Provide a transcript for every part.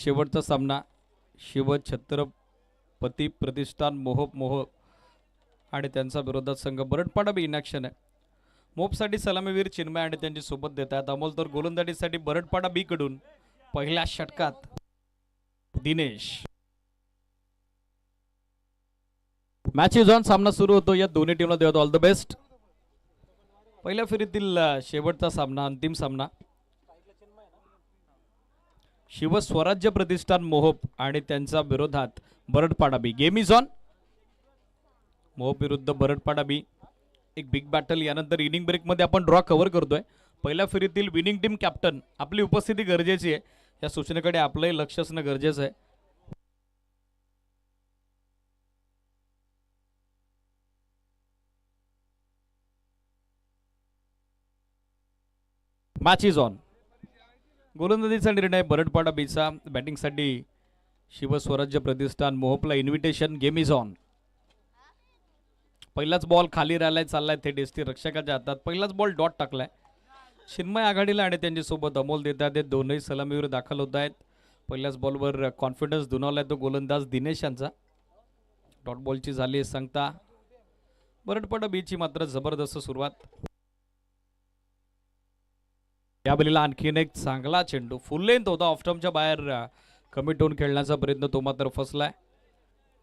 शेवटचा सामना शिव छत्रपती प्रतिष्ठान मोह आणि त्यांचा विरोधात संघ बरडपाडा बी इनॅक्शन आहे. मोपसाठी सलामीवीर चिन्मय आणि त्यांची सोबत देत आहेत. अमोल तर गोलंदाजीसाठी बरडपाडा बी कडून पहिल्या षटकात दिनेश. Match is on. सामना सुरू होतो. या दोन्ही टीमला देतो ऑल द बेस्ट. पहिल्या फेरीतील शेवटचा सामना, अंतिम सामना शिव स्वराज्य प्रतिष्ठान मोहोप आणि त्यांच्या विरोधात Baradpada B. Game is on. Mohop विरुद्ध बरडपाडा बी. एक बिग बॅटल. यानंतर इनिंग ब्रेक मध्ये आपण ड्रॉ कव्हर करतोय. पहिल्या फेरीतील विनिंग टीम कॅप्टन आपली उपस्थिती गरजेची आहे. या सूचनेकडे आपलंही लक्ष असणं गरजेचं आहे. Match is on. गोलंदाजीचा निर्णय बरडपाडा बीचा. बॅटिंगसाठी शिव स्वराज्य प्रतिष्ठान मोहोपला इन्व्हिटेशन. Game is on. पहिलाच बॉल खाली राहिलाय, चाललाय थेट एसटी रक्षकाच्या हातात. पहिलाच बॉल डॉट टाकलाय. चिन्मय आघाडीला आणि त्यांच्या सोबत अमोल देतात. हे दोनही सलामीवर दाखल होत आहेत. पहिल्याच बॉलवर कॉन्फिडन्स दुणावलाय तो गोलंदाज दिनेश यांचा. डॉट बॉलची झाली सांगता. बरडपाडा बीची मात्र जबरदस्त सुरुवात. या बलीला आणखीन एक चांगला चेंडू फुल लेंथ होता. ऑफ टर्मच्या बाहेर कमी टोन खेळण्याचा प्रयत्न तो मात्र फसलाय.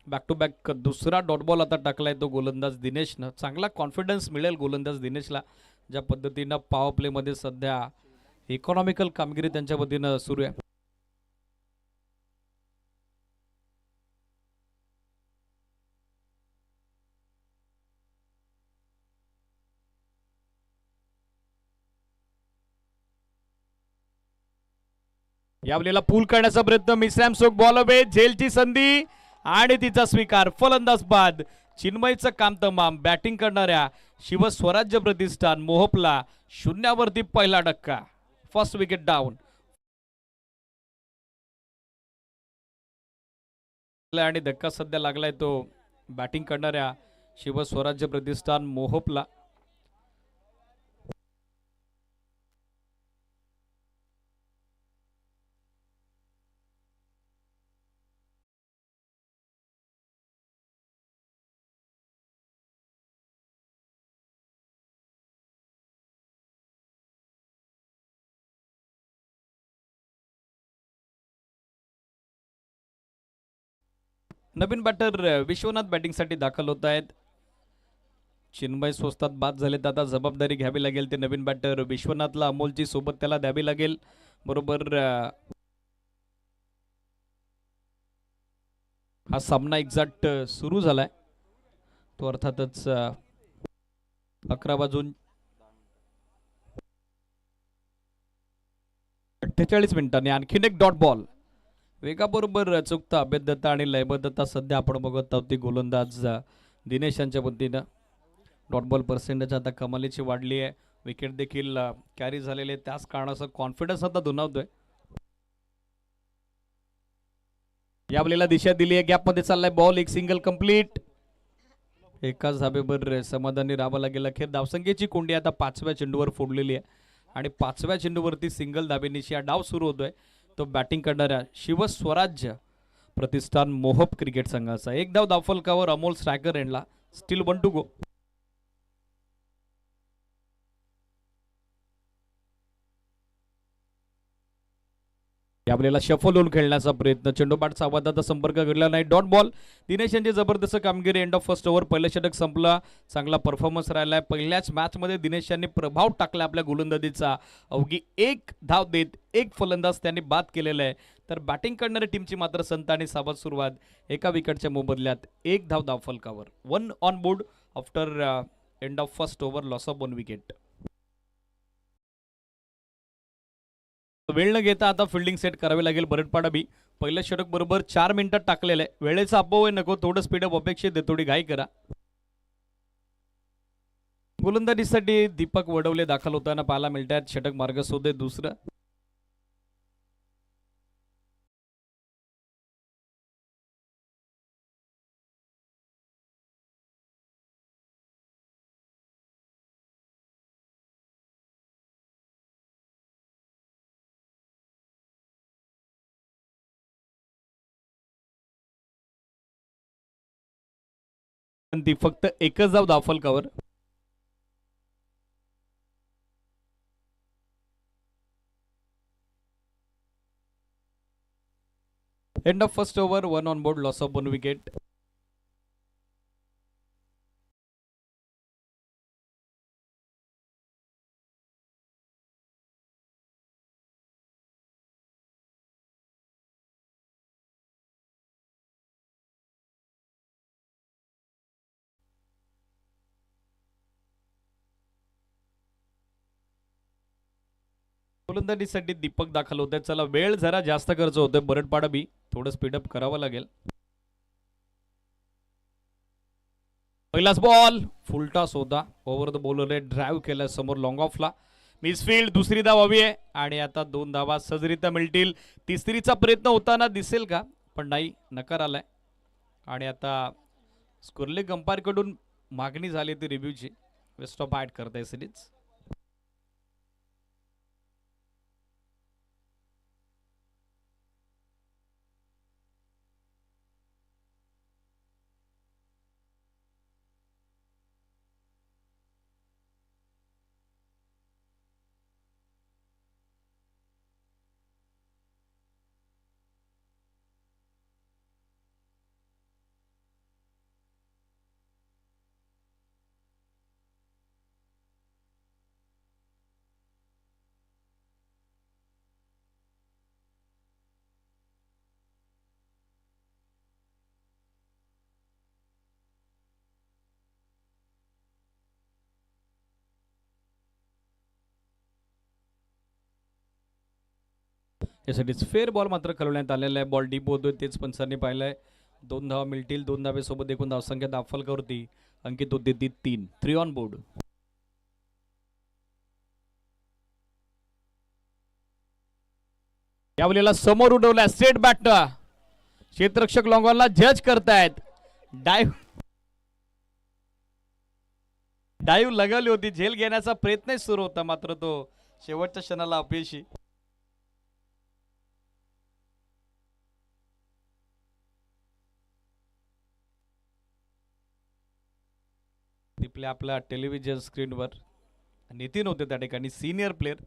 बॅक टू बॅक दुसरा डॉट बॉल आता टाकलाय तो गोलंदाज दिनेशनं. चांगला कॉन्फिडन्स मिळेल गोलंदाज दिनेशला. ज्या पद्धतीनं पॉवर प्ले मध्ये सध्या इकॉनॉमिकल कामगिरी त्यांच्या वतीनं सुरू आहे. यावेळेला पूल करण्याचा प्रयत्न. मिसॅम सोक बॉल अवे. झेलची संधी आणि तिचा स्वीकार. फलंदाज बाद. चिन्मयचं काम तमाम. बॅटिंग करणाऱ्या शिव स्वराज्य प्रतिष्ठान मोहोपला शून्यावरती पहिला धक्का. First wicket down. आणि धक्का सध्या लागलाय तो बॅटिंग करणाऱ्या शिव स्वराज्य प्रतिष्ठान मोहोपला. नवीन बॅटर विश्वनाथ बॅटिंगसाठी दाखल होत आहेत. चिन्मय स्वस्तात बाद झाले. आता जबाबदारी घ्यावी लागेल ते नवीन बॅटर विश्वनाथला. अमोलची सोबत त्याला द्यावी लागेल. बरोबर हा सामना एक्झॅक्ट सुरू झालाय. तो अर्थातच 11 वाजून 48 मिनिटांनी आणखीन एक डॉट बॉल. वेगाबरोबर चुकता अभेद्यता आणि लयबद्धता सध्या आपण बघत आहोत ती गोलंदाज दिनेश यांच्या पद्धतीनं. डॉट बॉल पर्सेंटेज आता कमालीची वाढली आहे. विकेट देखील कॅरी झालेले. त्याच कारणाचा कॉन्फिडन्स आता दुणावतोय. यावेळेला दिशा दिली आहे. गॅपमध्ये चाललाय बॉल. एक सिंगल कंप्लीट. एकाच धाबेवर समाधानी राहावं लागेल. अखेर धावसंख्येची कोंडी आता 5व्या चेंडूवर फोडलेली आहे आणि 5व्या चेंडूवरती सिंगल धाबेनिशी हा डाव सुरू होतोय. तो बॅटिंग करणाऱ्या शिव स्वराज्य प्रतिष्ठान मोहोप क्रिकेट संघाचा. एक धाव धावफलकावर अमोल स्ट्रायकर एंडला. Steel 1 to go. यावेळेला शफल होऊन खेळण्याचा प्रयत्न. चेंडूपाठचा आवाजाचा संपर्क घडला नाही. Dot ball. दिनेश यांची जबरदस्त कामगिरी. End of first over. पहिलं षटक संपला. चांगला परफॉर्मन्स राहिलाय. पहिल्याच मॅच मध्ये दिनेश यांनी प्रभाव टाकला आपल्या गोलंदाजीचा. अवघी एक धाव देत एक फलंदाज त्यांनी बाद केलेला आहे. तर बॅटिंग करणाऱ्या टीमची मात्र संत आणि सावध सुरुवात. एका विकेटच्या मोबदल्यात एक धाव धावफलकावर. 1 on board after end of first over. Loss of 1 wicket. वेळ न घेता आता फिल्डिंग सेट करावी लागेल बरडपाडा बी. पहिलं षटक बरोबर 4 मिनिटात टाकलेलं आहे. वेळेचा अपव्यय नको. थोडं स्पीडअप अपेक्षित आहे. थोडी घाई करा. गोलंदाजीसाठी दीपक वडवले दाखल होताना पाहायला मिळत आहेत. षटक मार्ग शोधे दुसरं. पण ती फक्त एकच धाव धावफलकावर. End of first over, 1 on board, loss of 1 wicket. गोलंदाजीसाठी दीपक दाखल होत. चला, वेळ जरा जास्त खर्च होतोय बरडपाडा बी, थोडं स्पीडअप करावं लागेल. पहिलाच बॉल फुल टॉस होता. ओव्हर द बॉलरने ड्राईव्ह केला समोर लॉंग ऑफला. मिसफील्ड, दुसरी धाव हवी आहे आणि आता 2 धावा सहजरित्या मिळतील. तिसरीचा प्रयत्न होताना दिसेल का, पण नाही, नकार आलाय. आणि आता स्कुर्ले अंपायरकडून मागणी झाली ती रिव्ह्यूची. वेस्ट ऑफ ॲड करताय सिरीज. यासाठीच फेअर बॉल मात्र कळवण्यात आलेला आहे. बॉल डीप होतोय, तेच पंचांनी पाहिलंय. 2 धावा मिळतील. 2 धावेसोबत एकूण धावसंख्या धावफलकावरती अंकित होते ती 3. 3 ऑन बोर्ड. यावेळेला समोर उडवला स्ट्रेट बॅट. क्षेत्ररक्षक लॉंगॉनला जज करतायत. डाईव्ह लगावली होती, झेल घेण्याचा प्रयत्न सुरू होता, मात्र तो शेवटच्या क्षणाला अपयशी. आपल्या टेलिव्हिजन स्क्रीनवर नितीन होते त्या ठिकाणी, सिनियर प्लेअर.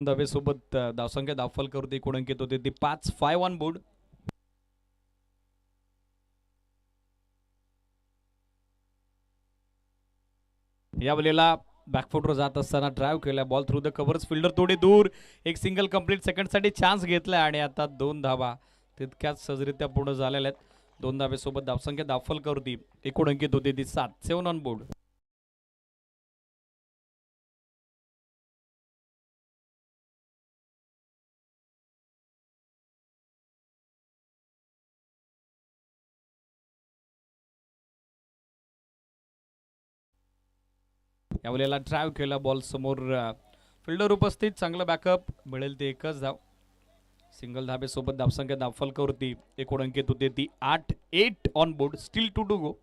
धावेसोबत धावसंख्या धावफलकावरती एकूण अंकित होते ती 5. 5 ऑन बोर्ड. यावेळेला बॅकफुटवर जात असताना ड्राईव्ह केला. Ball through the covers, fielder थोडी दूर. एक सिंगल कंप्लीट सेकंडसाठी चान्स घेतलाय आणि आता 2 धावा तितक्याच सहजरित्या पूर्ण झालेल्या आहेत. 2 धावेसोबत धावसंख्या धावफलकावरती एकूण अंकित होते ती 7. 7 ऑन बोर्ड. यावेळेला ड्राईव्ह केला. बॉल समोर फिल्डर उपस्थित, चांगला बॅकअप मिळेल ते एकच धाव. सिंगल धाबेसोबत धावसंख्या धावफलकावरती एकूण अंकित होते ती 8. 8 on board. Still 2 to go.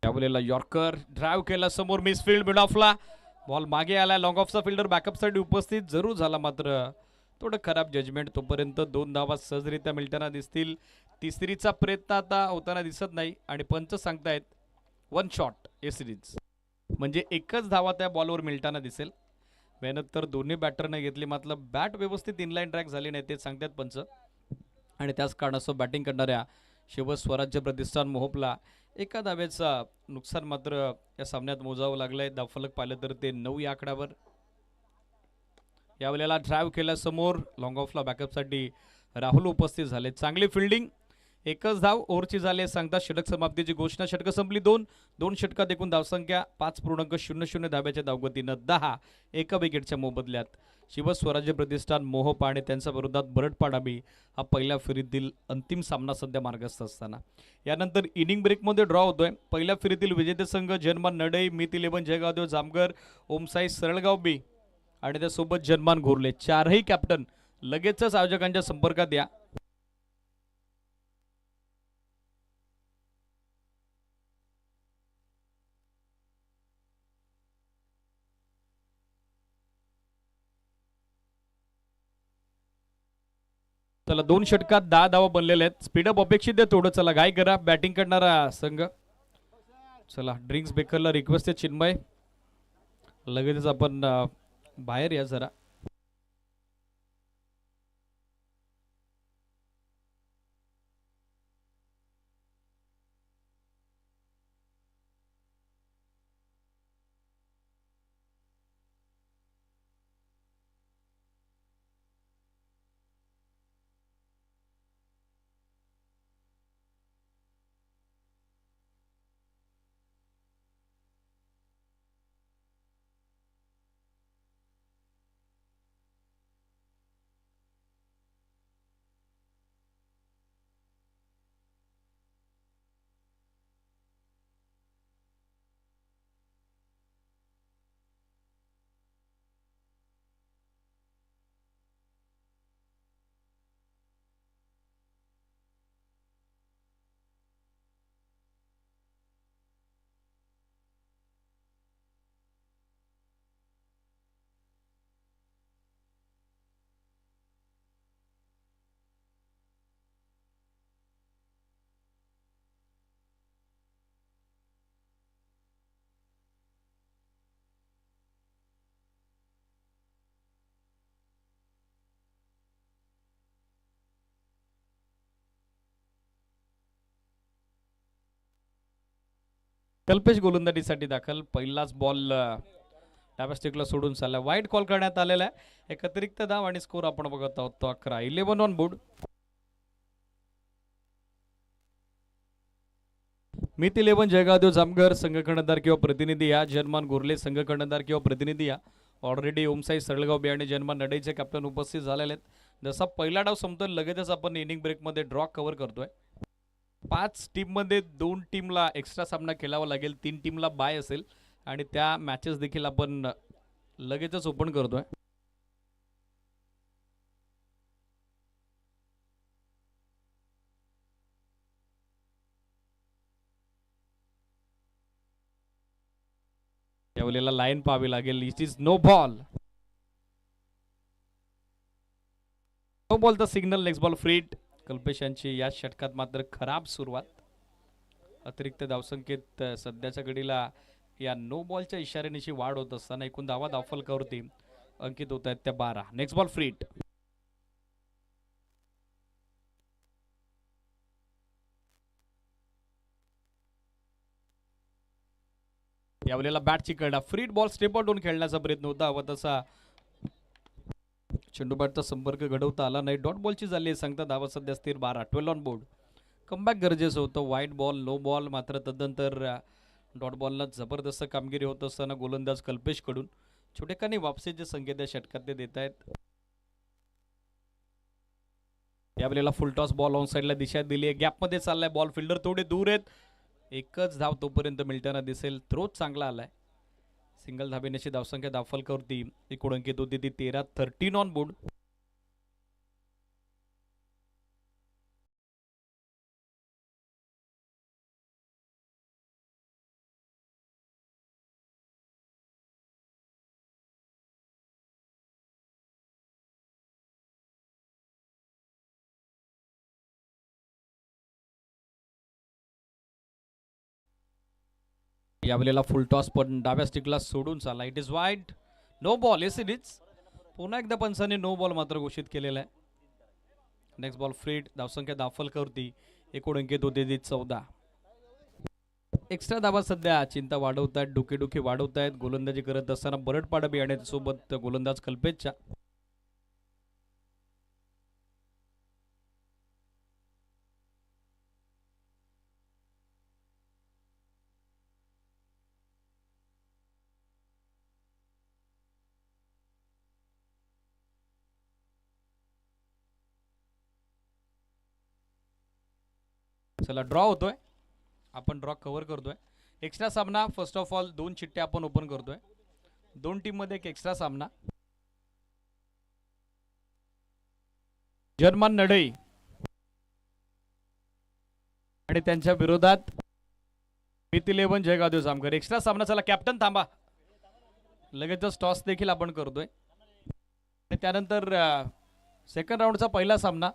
यावेळेला यॉर्कर ड्राईव्ह केला समोर, मिसफील्ड, मिड ऑफला. बॉल मागे आला. लॉंग ऑफचा फिल्डर बॅकअपसाठी उपस्थित जरूर झाला, मात्र थोडं खराब जजमेंट. तोपर्यंत 2 धावा सहजरित्या मिळताना दिसतील. तिसरीचा प्रयत्न आता होताना दिसत नाही आणि पंच सांगतायत 1 शॉट ए सिरीज, म्हणजे एकच धावा त्या बॉलवर मिळताना दिसेल. मेहनत तर दोन्ही बॅटरने घेतली, मात्र बॅट व्यवस्थित इनलाईन ट्रॅक झाली नाही, ते सांगतात पंच. आणि त्याच कारणास्तव बॅटिंग करणाऱ्या शिवस्वराज्य प्रतिष्ठान मोहोपला एका धावेचं नुकसान मात्र या सामन्यात मोजावं लागलंय. धावफलक पाहिलं तर ते 9 या आकड्यावर. यावेळेला ड्राईव्ह केल्या समोर, लॉंग ऑफला बॅकअपसाठी राहुल उपस्थित झाले. चांगली फिल्डिंग. एकच धाव ओव्हरची झाली सांगता षटक समाप्तीची घोषणा. षटकं संपली 2. 2 षटकात एकूण धावसंख्या 5.00 धाब्याच्या धावगतीनं 10 एका विकेटच्या मोबदल्यात. शिवस्वराज्य प्रतिष्ठान मोहोप आणि त्यांच्या विरोधात बरडपाडा बी हा पहिल्या फेरीतील अंतिम सामना सध्या मार्गस्थ असताना यानंतर इनिंग ब्रेकमध्ये ड्रॉ होतोय. पहिल्या फेरीतील विजेते संघ जन्मान नडई, मित 11 जयगावदेव जामगर, ओमसाई सरळगाव बी आणि त्यासोबत जन्मान घोरले, चारही कॅप्टन लगेचच आयोजकांच्या संपर्कात या. चला 2 षटकात 10 धावा बनलेल्या आहेत. स्पीडअप अपेक्षित आहे थोडं. चला घाई करा बॅटिंग करणारा संघ. चला ड्रिंक्स बेकरला रिक्वेस्ट आहे चिन्मय, लगेचच आपण बाहेर या जरा. कल्पेश गोलंदाजीसाठी दाखल. पहिलाच बॉल डाव्या स्टिकला सोडून चालला. वाईट कॉल करण्यात आलेला आहे. एक अतिरिक्त धाव आणि स्कोर आपण बघत आहोत तो 11. 11 ऑन बोर्ड. मित 11 जयगावदेव जामगर संघ कर्णधार किंवा प्रतिनिधी या. जनमान गोरले संघ कर्णधार किंवा प्रतिनिधी या. ऑलरेडी ओमसाई सरळगाव बियाणे जनमान नडेचे कॅप्टन उपस्थित झालेले आहेत. जसा पहिला डाव संपतो लगेचच आपण इनिंग ब्रेकमध्ये ड्रॉ कव्हर करतोय. 5 टीममध्ये 2 टीमला एक्स्ट्रा सामना खेळावा लागेल. 3 टीमला बाय असेल आणि त्या मॅचेस देखील आपण लगेचच ओपन करतोय. त्यावेळेला लाईन पाहावी लागेल. It is no ball. No बॉलचा सिग्नल. Next ball free hit. Kalpesh यांची या षटकात मात्र खराब सुरुवात. अतिरिक्त धावसंख्येत सध्याच्या घडीला या नो बॉलच्या इशाऱ्यानिशी वाढ होत असताना एकूण धावा धावफलकावरती अंकित होत आहेत त्या 12. Next ball free hit. यावेळेला बॅटची कडा. Free hit ball step out होऊन खेळण्याचा प्रयत्न होता हवा तसा चेंडू बॅटचा संपर्क घडवता आला नाही. डॉट बॉलची झाली सांगता धावा सध्या स्थिर 12. 12 ऑन बोर्ड. कमबॅक गरजेचं होतं. वाईट बॉल नो बॉल मात्र तदनंतर डॉट बॉलला जबरदस्त कामगिरी होत असताना गोलंदाज कल्पेश कडून छोटेखानी वापसीचे संकेत या षटकात ते देत आहेत. यावेळेला फुल टॉस बॉल ऑन साईडला दिशा दिली आहे. गॅपमध्ये चाललाय बॉल. फिल्डर थोडे दूर आहेत. एकच धाव तोपर्यंत मिळताना दिसेल. थ्रोच चांगला आलाय. सिंगल धाबेनेची धावसंख्या धावफलकावरती एकूण अंकित होती ती 13. 13 ऑन बोर्ड. यावेळेला फुल टॉस पण डाव्या स्टिकला सोडून चालला. It is wide. No ball. Yes it is. पुन्हा एकदा पंचाने नो बॉल मात्र घोषित केलेला आहे. Next ball free hit. धावसंख्या धावफलकावरती एकूण अंकित होते ती 14. एक्स्ट्रा धावा सध्या चिंता वाढवत आहेत. डोकेडुखी वाढवत आहेत. गोलंदाजी करत असताना बरडपाडा बियाण्यासोबत गोलंदाज कल्पेशच्या. चला ड्रॉ होतोय. आपण ड्रॉ कव्हर करतोय. एक्स्ट्रा सामना फर्स्ट ऑफ ऑल 2 चिठ्ठ्या आपण ओपन करतोय. 2 टीम मध्ये एक एक्स्ट्रा सामना. जर्मन नडई आणि त्यांच्या विरोधात मिथ11 जयगाव जामकर. एक्स्ट्रा सामना. चला कॅप्टन थांबा, लगेचच टॉस देखील आपण करतोय. आणि त्यानंतर सेकंड राऊंडचा पहिला सामना.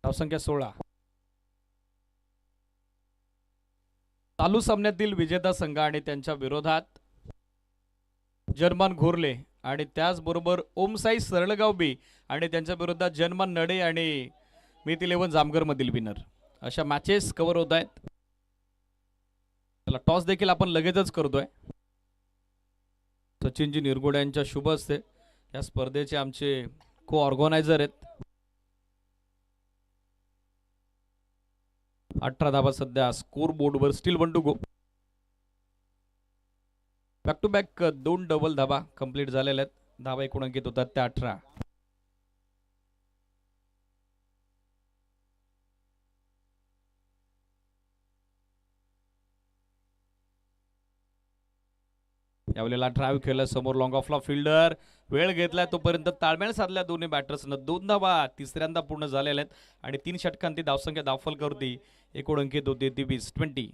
धावसंख्या 16. चालू सामन्यातील विजेता संघ आणि त्यांच्या विरोधात जर्मन घोरले आणि त्याचबरोबर ओमसाई सरळगाव बी आणि त्यांच्या विरोधात जर्मन नडे आणि मिथ11 जामगर मधील विनर. अशा मॅचेस कव्हर होत आहेत. चला टॉस देखील आपण लगेचच करतोय. सचिनजी निरगुडे यांच्या शुभ हस्ते या स्पर्धेचे आमचे को ऑर्गनायझर आहेत. 18 धावा सध्या स्कोर बोर्डवर. Still 1 to go. Back to back 2 double धावा कंप्लीट झालेल्या आहेत. धावा एकूण अंकित होतात त्या 18. यावेळेला ड्राईव्ह केलं समोर लॉंग ऑफला फिल्डर. वेळ घेतलाय तोपर्यंत ताळमेळ साधल्या दोन्ही बॅटर्सनं. 2 धावा तिसऱ्यांदा पूर्ण झालेल्या आहेत आणि 3 षटकांती धावसंख्या धावफलकावरती एकूण अंकित होते ती 20.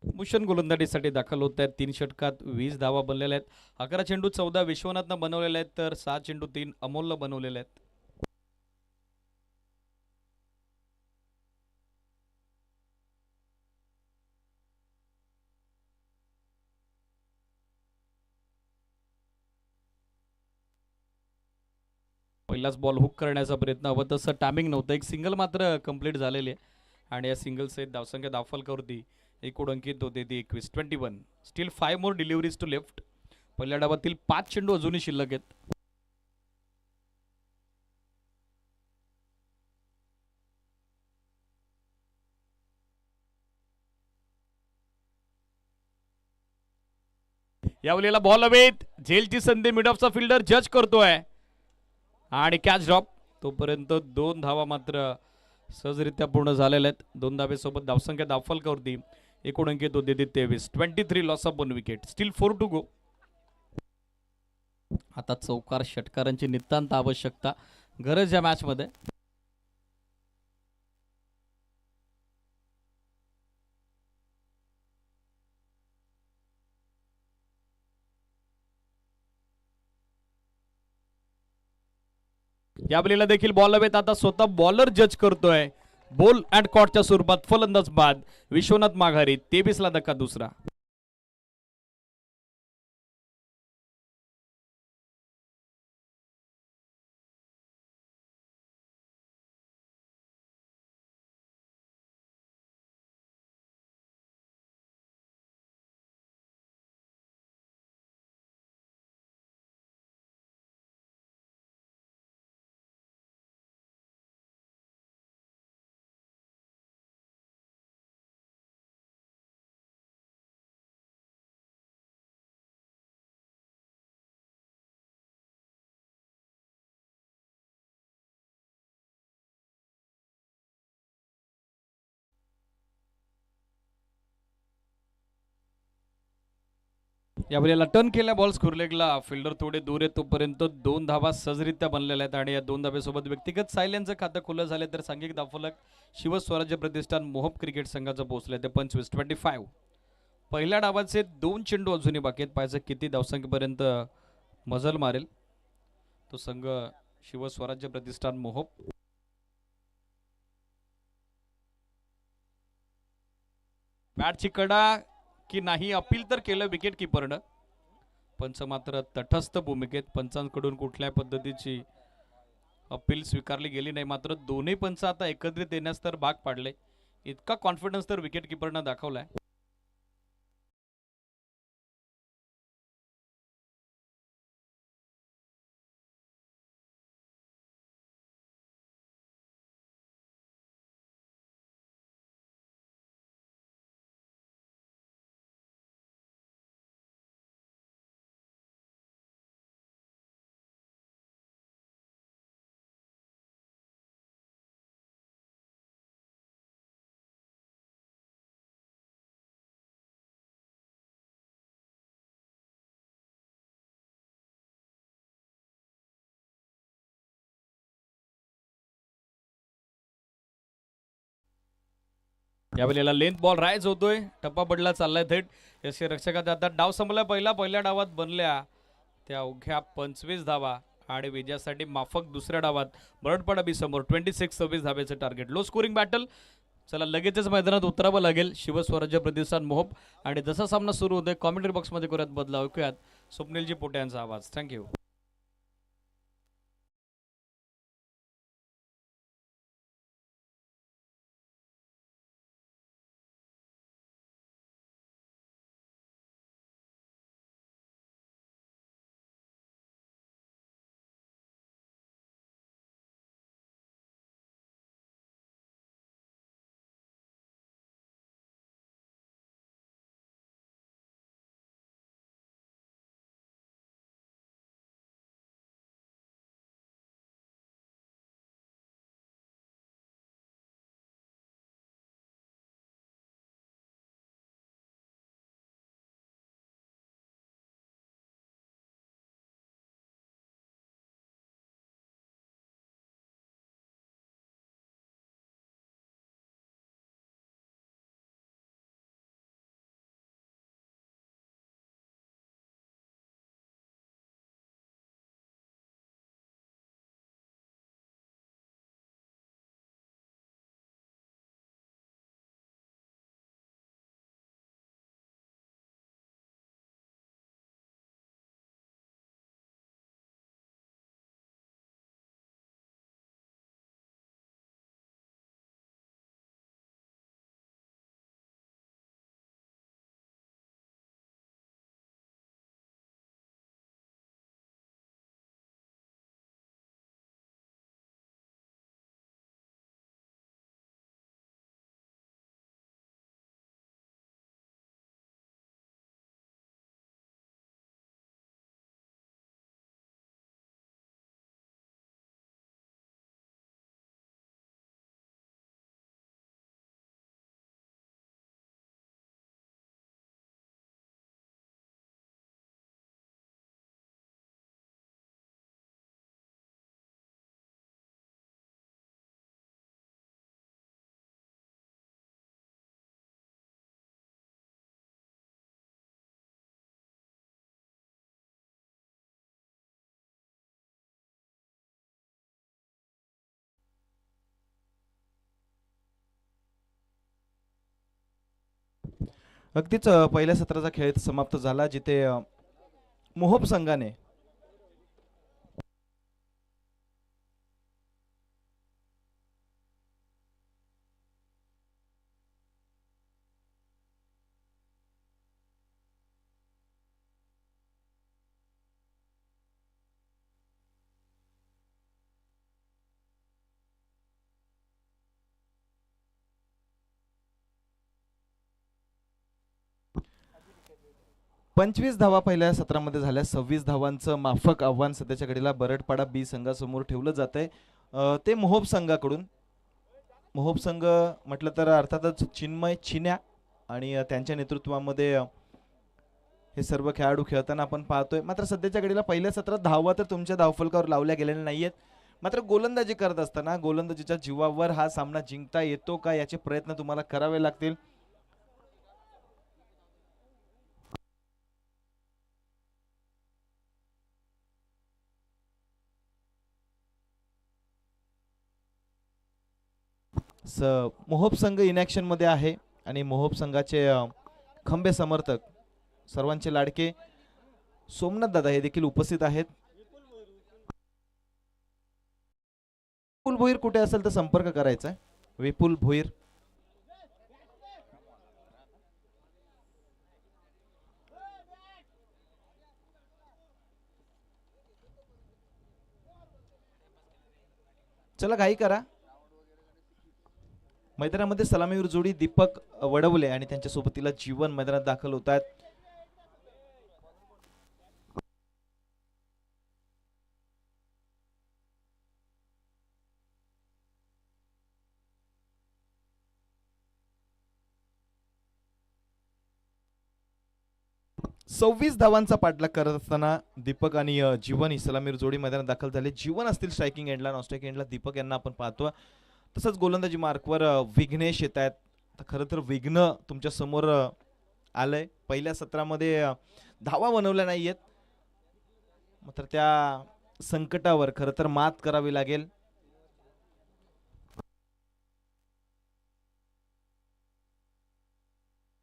भूषण गोलंदाजीसाठी दाखल होत आहेत. 3 षटकात 20 धावा बनलेल्या आहेत. 11 चेंडू 14 विश्वनाथनं बनवलेले आहेत तर 6 चेंडू 3 अमोलनं बनवलेले आहेत. पहिलाच बॉल हुक करण्याचा प्रयत्न. हवं तसं टायमिंग नव्हतं. एक सिंगल मात्र कंप्लीट झालेली आहे आणि या सिंगल सहित धावसंख्या धावफलकावरती एकूण अंकित होते ती 21. Still 5 more deliveries to left. पहिल्या डावातील 5 चेंडू अजूनही शिल्लक आहेत. यावेळेला बॉल हवेत. झेलची संधी. मिड ऑफचा फिल्डर जज करतोय आणि कॅच ड्रॉप. तोपर्यंत 2 धावा मात्र सहजरित्या पूर्ण झालेल्या आहेत. 2 धावेसोबत धावसंख्या धावफलकावरती एकूण अंकित होते ती 23. Loss of 1 wicket. Still 4 to go. आता चौकार षटकारांची नितांत आवश्यकता, गरज या मॅच मध्ये. या बॉलला देखील बॉल हवेत. आता स्वतः बॉलर जज करतोय. बोल अँड कॉटच्या स्वरूपात फलंदाज बाद. विश्वनाथ माघारी. 23 ला धक्का दुसरा. यावेळेला टर्न केल्या बॉल स्कुरलेगला. फिल्डर थोडे दूर आहे तोपर्यंत 2 धावा सहजरित्या बनलेल्या आहेत आणि या 2 धावेसोबत व्यक्तिगत सायलेंचं खातं खुलं झाले तर सांघिक धावफलक शिवस्वराज्य प्रतिष्ठान मोहप क्रिकेट संघाचं पोहोचले ते 25. पहिल्या डावाचे 2 चेंडू अजूनही बाकी आहेत. पाहायचं किती धावसंख्येपर्यंत मजल मारेल तो संघ शिवस्वराज्य प्रतिष्ठान मोहप. बॅटची कडा की नाही अपील तर केलं विकेट किपरनं. पंच मात्र तटस्थ भूमिकेत. पंचांकडून कुठल्या पद्धतीची अपील स्वीकारली गेली नाही. मात्र दोन्ही पंच आता एकत्रित येण्यास तर भाग पाडले. इतका कॉन्फिडन्स तर विकेट किपरनं दाखवलाय. यावेळेला लेंथ बॉल राईज होतोय. टप्पा पडला चाललाय थेट यश रक्षकाचा. आता डाव संपला. पहिल्या डावात बनल्या त्या अवघ्या 25 धावा आणि विजयासाठी माफक दुसऱ्या डावात बरडपाडा बी समोर 26-26 धाब्याचं टार्गेट. Low scoring battle. चला लगेचच मैदानात उतरावं लागेल. शिवस्वराज्य प्रतिष्ठान मोहोप. आणि जसा सामना सुरू होतोय कॉमेंट्री बॉक्समध्ये करूयात बदलाव. ऐकूयात स्वप्नीलजी पोटे यांचा आवाज. थँक्यू. अगदीच पहिल्या सत्राचा खेळ समाप्त झाला जिथे मोहोप संघाने 25 धावा पहिल्या सत्रामध्ये झाल्या. 26 धावांचं माफक आव्हान सध्याच्या घडीला बरडपाडा बी संघासमोर ठेवलं जात आहे. ते मोहोप संघाकडून. मोहोप संघ म्हटलं तर अर्थातच चिन्मय चिन्या आणि त्यांच्या नेतृत्वामध्ये हे सर्व खेळाडू खेळताना आपण पाहतोय. मात्र सध्याच्या घडीला पहिल्या सत्रात धावा तर तुमच्या धावफलकावर लावल्या गेलेल्या नाहीयेत. मात्र गोलंदाजी करत असताना गोलंदाजीच्या जीवावर हा सामना जिंकता येतो का याचे प्रयत्न तुम्हाला करावे लागतील. मोहोप संघ इनॅक्शन मध्ये आहे आणि मोहोप संघाचे खंबे समर्थक सर्वांचे लाडके सोमनाथ दादा हे देखील उपस्थित आहेत. विपुल भोईर कुठे असेल तर संपर्क करायचा आहे. विपुल भोईर. चला घाई करा. मैदानामध्ये सलामीवीर जोडी दीपक वडवले आणि त्यांच्या सोबतीला जीवन मैदानात दाखल होत आहेत. सव्वीस धावांचा पाठलाग करत असताना दीपक आणि जीवन ही सलामीवीर जोडी मैदानात दाखल झाले. जीवन असतील स्ट्रायकिंग एंडला, नॉन स्ट्रायकिंग एंडला दीपक यांना आपण पाहतो. तसंच गोलंदाजी मार्कवर विघ्नेश येत आहेत. खरं तर विघ्न तुमच्या समोर आलंय. पहिल्या सत्रामध्ये धावा बनवल्या नाहीयेत, मात्र त्या संकटावर खरं तर मात करावी लागेल.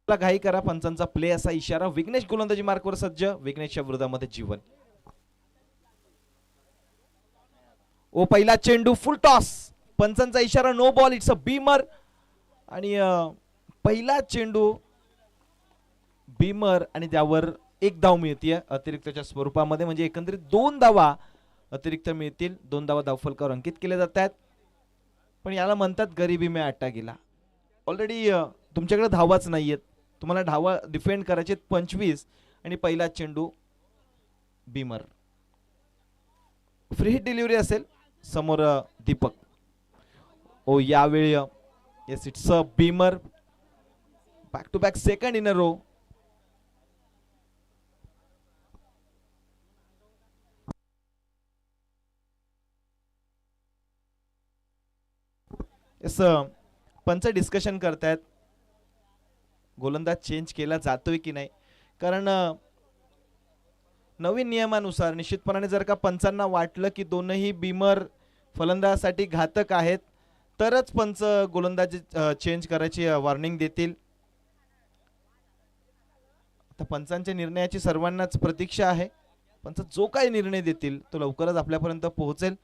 घाई करा. पंचांचा प्ले असा इशारा. विघ्नेश गोलंदाजी मार्कवर सज्ज. विघ्नेशच्या विरोधामध्ये जीवन. ओ पहिला चेंडू फुल टॉस. पंचांचा इशारा no ball. It's a beamer. आणि पहिला चेंडू बीमर आणि त्यावर एक धाव मिळते अतिरिक्तच्या स्वरूपामध्ये. म्हणजे एकंदरीत 2 धावा अतिरिक्त मिळतील. 2 धावा धावफलकावर अंकित केल्या जात आहेत. पण याला म्हणतात गरिबी में आटा गेला. ऑलरेडी तुमच्याकडे धावाच नाहीयेत. तुम्हाला धावा डिफेंड करायचे 25 आणि पहिला चेंडू बीमर. फ्री हिट डिलिव्हरी असेल. समोर दीपक. ओ यावेळी yes it's a beamer. Back to back second in a row. Yes पंच डिस्कशन करतायत गोलंदाज चेंज केला जातोय की नाही. कारण नवीन नियमानुसार निश्चितपणाने जर का पंचांना वाटलं की दोनही बीमर फलंदाजासाठी घातक आहेत तरच पंच गोलंदाजी चेंज करायची वॉर्निंग देतील. आता पंचांच्या निर्णयाची सर्वांनाच प्रतीक्षा आहे. पंच जो काही निर्णय देतील तो लवकरच आपल्यापर्यंत पोहोचेल.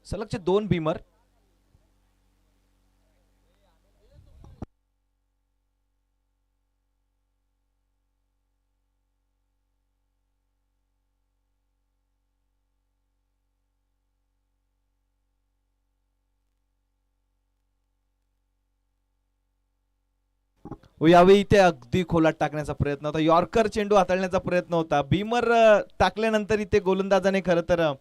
सलगचे 2 बीमर. यावेळी इथे अगदी खोलात टाकण्याचा प्रयत्न होता. यॉर्कर चेंडू हाताळण्याचा प्रयत्न होता. बीमर टाकल्यानंतर इथे गोलंदाजाने खरं तर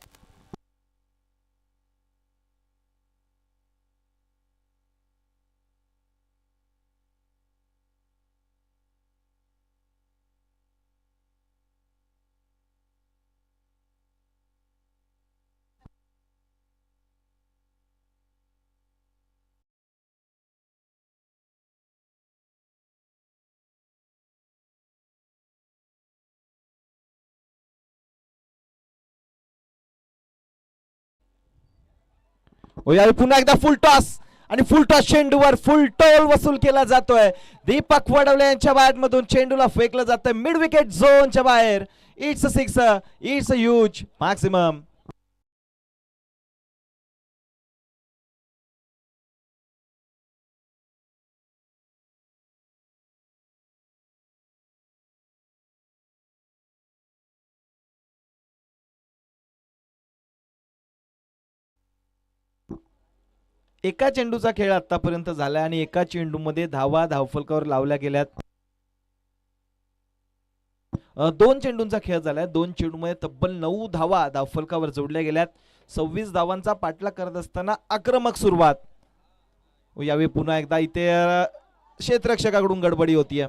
यावेळी पुन्हा एकदा फुल टॉस आणि फुल टॉस चेंडूवर फुल टोल वसूल केला जातोय. दीपक वडवले यांच्या बॅट मधून चेंडूला फेकलं जातं मिड विकेट झोनच्या बाहेर. It's a 6. It's a huge maximum. एका चेंडूचा खेळ आतापर्यंत झाला आणि एका चेंडूमध्ये धावा धावफलकावर लावल्या गेल्यात. 2 चेंडूंचा खेळ झालाय. 2 चेंडूमध्ये तब्बल 9 धावा धावफलकावर जोडल्या गेल्यात. 26 धावांचा पाठलाग करत असताना आक्रमक सुरुवात. यावेळी पुन्हा एकदा इथे क्षेत्ररक्षकाकडून गडबडी होतीये.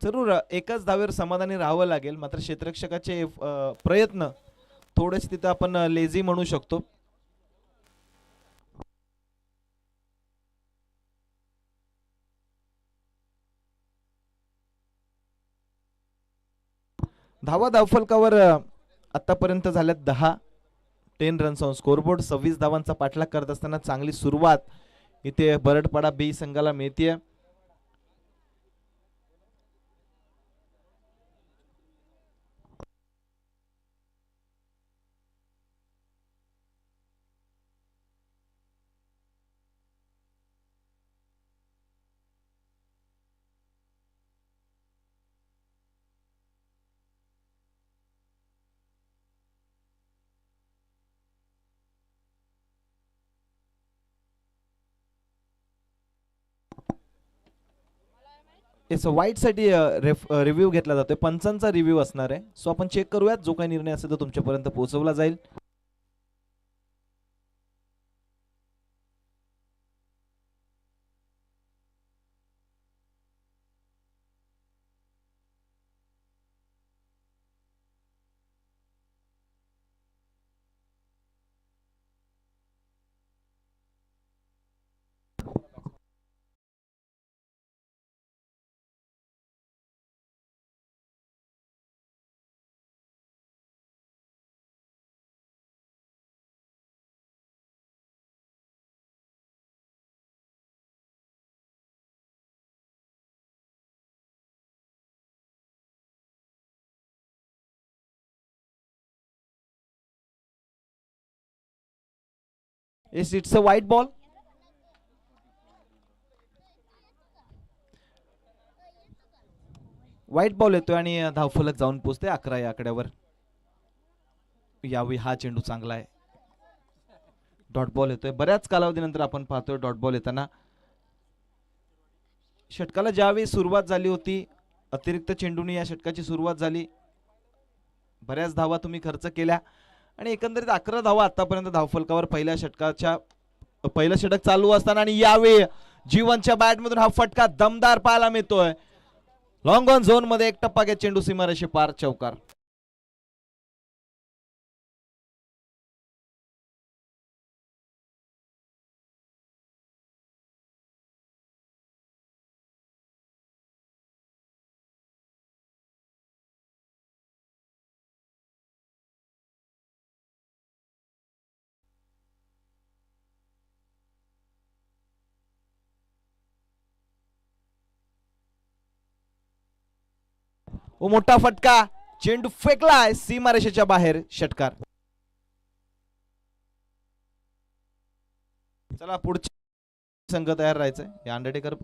जरूर एकच धावेवर समाधानी राहावं लागेल. मात्र क्षेत्ररक्षकाचे प्रयत्न थोडेच तिथं आपण लेझी म्हणू शकतो. धावा धावफलकावर आतापर्यंत झाल्यात 10. 10 रन्स ऑन स्कोरबोर्ड. 26 धावांचा पाठलाग करत असताना चांगली सुरुवात इथे बरडपाडा बी संघाला मिळते. येस वाईटसाठी रिव्ह्यू घेतला जातोय, पंचांचा रिव्ह्यू असणार आहे. सो आपण चेक करूयात, जो काही निर्णय असेल तो तुमच्यापर्यंत पोहोचवला जाईल. Yes it's a white ball. White ball येतोय आणि धावफलक जाऊन पोचते 11 या आकड्यावर. यावेळी हा चेंडू चांगला आहे. डॉट बॉल येतोय, बऱ्याच कालावधीनंतर आपण पाहतोय डॉट बॉल येताना. षटकाला ज्यावेळी सुरुवात झाली होती, अतिरिक्त चेंडूने या षटकाची सुरुवात झाली. बऱ्याच धावा तुम्ही खर्च केल्या आणि एकंदरीत 11 धावा आतापर्यंत धावफलकावर पहिल्या षटकाच्या पहिलं षटक चालू असताना. आणि यावेळी जीवनच्या बॅटमधून हा फटका दमदार पाहायला मिळतोय. लॉंग ऑन झोन मध्ये एक टप्पा घेत चेंडू सीमारेषे पार, चौकार. ओ मोठा फटका, चेंडू फेकलाय सीमारेषेच्या बाहेर, षटकार. चला पुढचे संघ तयार राहायचंय. या अंडरटेकर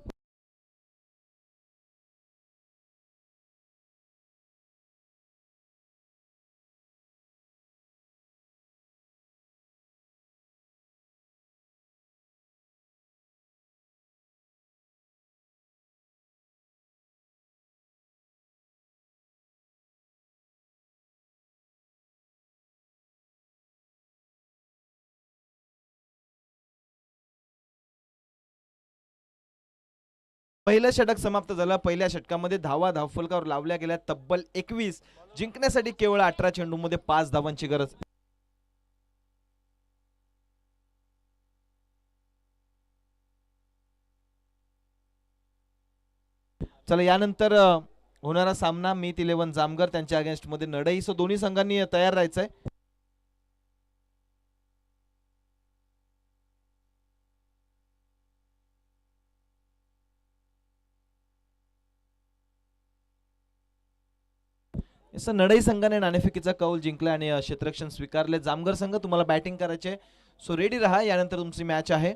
पहिलं षटक समाप्त झालं. पहिल्या षटकामध्ये धावा धावफलकावर लावल्या गेल्या तब्बल 21. जिंकण्यासाठी केवळ 18 चेंडूमध्ये 5 धावांची गरज. चला यानंतर होणारा सामना मीत 11 जामगर त्यांच्या अगेन्स्ट मध्ये नडई. सो दोन्ही संघांनी तयार राहायचंय. नडई संघाने नाणेफेकीचा कौल जिंकला आणि क्षेत्ररक्षण स्वीकारले. जामगर संघ तुम्हाला बॅटिंग करायचे, सो रेडी राहा. यानंतर तुमची मॅच आहे.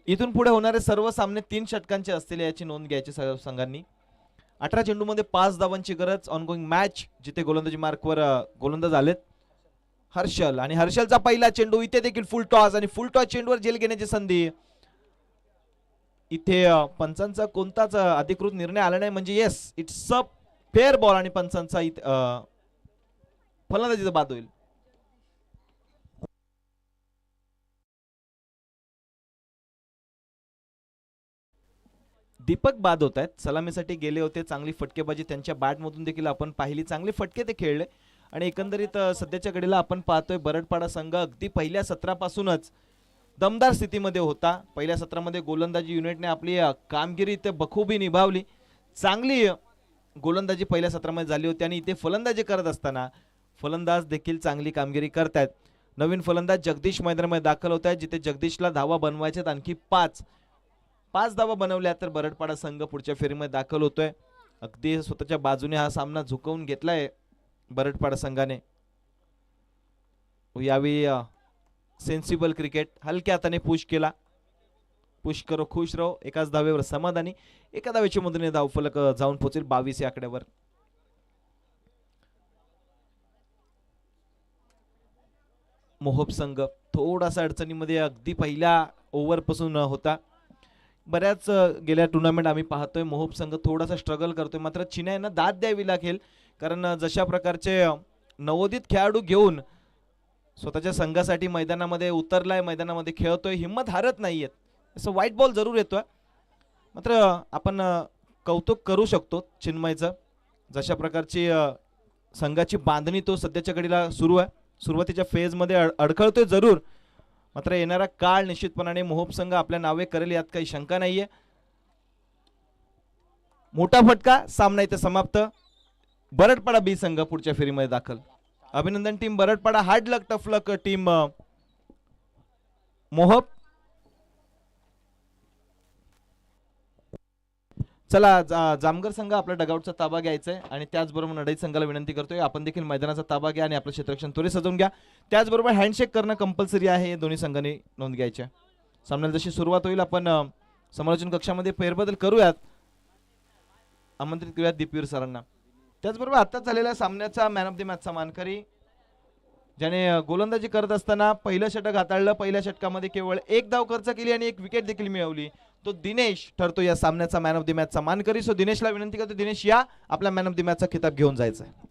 इथून पुढे होणारे सर्व सामने 3 षटकांचे असतील याची नोंद घ्यायची सर्व संघांनी. 18 चेंडूमध्ये 5 धावांची गरज. ऑनगोईंग मॅच जिथे गोलंदाजी मार्कवर गोलंदाज आलेत हर्षल. आणि हर्षलचा पहिला चेंडू, इथे देखील फुल टॉस आणि फुल टॉस चेंडूवर झेल घेण्याची संधी. इथे पंचांचा कोणताच अधिकृत निर्णय आला नाही, म्हणजे yes it's a fair ball आणि पंचांचा फलंदाजीचा बाद होईल. दीपक बाद होत आहेत. सलामीसाठी गेले होते, चांगली फटकेबाजी त्यांच्या बॅटमधून देखील आपण पाहिली, चांगले फटके ते खेळले. आणि एकंदरीत सध्याच्या घडीला आपण पाहतोय बरडपाडा संघ अगदी पहिल्या सत्रापासूनच दमदार स्थितीमध्ये होता. पहिल्या सत्रामध्ये गोलंदाजी युनिटने आपली कामगिरी इथे बखूबी निभावली. चांगली गोलंदाजी पहिल्या सत्रामध्ये झाली होती आणि इथे फलंदाजी करत असताना फलंदाज देखील चांगली कामगिरी करतायत. नवीन फलंदाज जगदीश मैदानामध्ये दाखल होत आहेत, जिथे जगदीशला धावा बनवायच्यात आणखी 5 धावा बनवल्या तर बरडपाडा संघ पुढच्या फेरीमध्ये दाखल होतोय. अगदी स्वतःच्या बाजूने हा सामना झुकवून घेतलाय बरडपाडा संघाने. यावेळी सेन्सिबल क्रिकेट, हलक्या हाताने पुश केला. पुश करो खुश रहो, एकाच धावेवर समाधानी. एका धावेच्या मदतीने धावफलक जाऊन पोहोचेल 22 या आकड्यावर. मोहोब संघ थोडासा अडचणीमध्ये अगदी पहिल्या ओव्हर पासून होता. बऱ्याच गेल्या टुर्नामेंट आम्ही पाहतोय मोहोप संघ थोडासा स्ट्रगल करतोय, मात्र चिन्या यांना दाद द्यावी लागेल, कारण जशा प्रकारचे नवोदित खेळाडू घेऊन स्वतःच्या संघासाठी मैदानामध्ये उतरलाय, मैदानामध्ये खेळतोय, हिंमत हारत नाहीयेत. असं व्हाईट बॉल जरूर येतोय, मात्र आपण कौतुक करू शकतो चिन्मयचं. जशा प्रकारची संघाची बांधणी तो सध्याच्या घडीला सुरू आहे. सुरुवातीच्या फेजमध्ये अडखळतोय जरूर, मात्र येणारा काळ निश्चितपणाने मोहोप संघ आपल्या नावे करेल यात काही शंका नाहीये. मोठा फटका, सामना इथे समाप्त. बरडपाडा बी संघ पुढच्या फेरीमध्ये दाखल. अभिनंदन टीम बरडपाडा. हार्ड लक टफ लक टीम मोहोप. चला जामगर संघ आपल्या डगआउटचा ताबा घ्यायचा आहे आणि त्याचबरोबर नडई संघाला विनंती करतोय आपण देखील मैदानाचा ताबा घ्या आणि आपलं क्षेत्ररक्षण त्वरित सजवून घ्या. त्याचबरोबर हँडशेक करणं कंपल्सरी आहे, हे दोन्ही संघांनी नोंद घ्यायची. सामन्याला जशी सुरुवात होईल आपण समालोचन कक्षामध्ये फेरबदल करूयात, आमंत्रित करूयात दीपवीर सरांना. त्याचबरोबर आत्ताच झालेल्या सामन्याचा मॅन ऑफ द मॅचचा मानकरी, ज्याने गोलंदाजी करत असताना पहिलं षटक हाताळलं, पहिल्या षटकामध्ये केवळ एक धाव खर्च केली आणि एक विकेट देखील मिळवली, तो दिनेश ठरतो या सामन्याचा मॅन ऑफ द मॅचचा मानकरी. सो दिनेशला विनंती करतो, दिनेश या, आपला मॅन ऑफ द मॅचचा खिताब घेऊन जायचा आहे.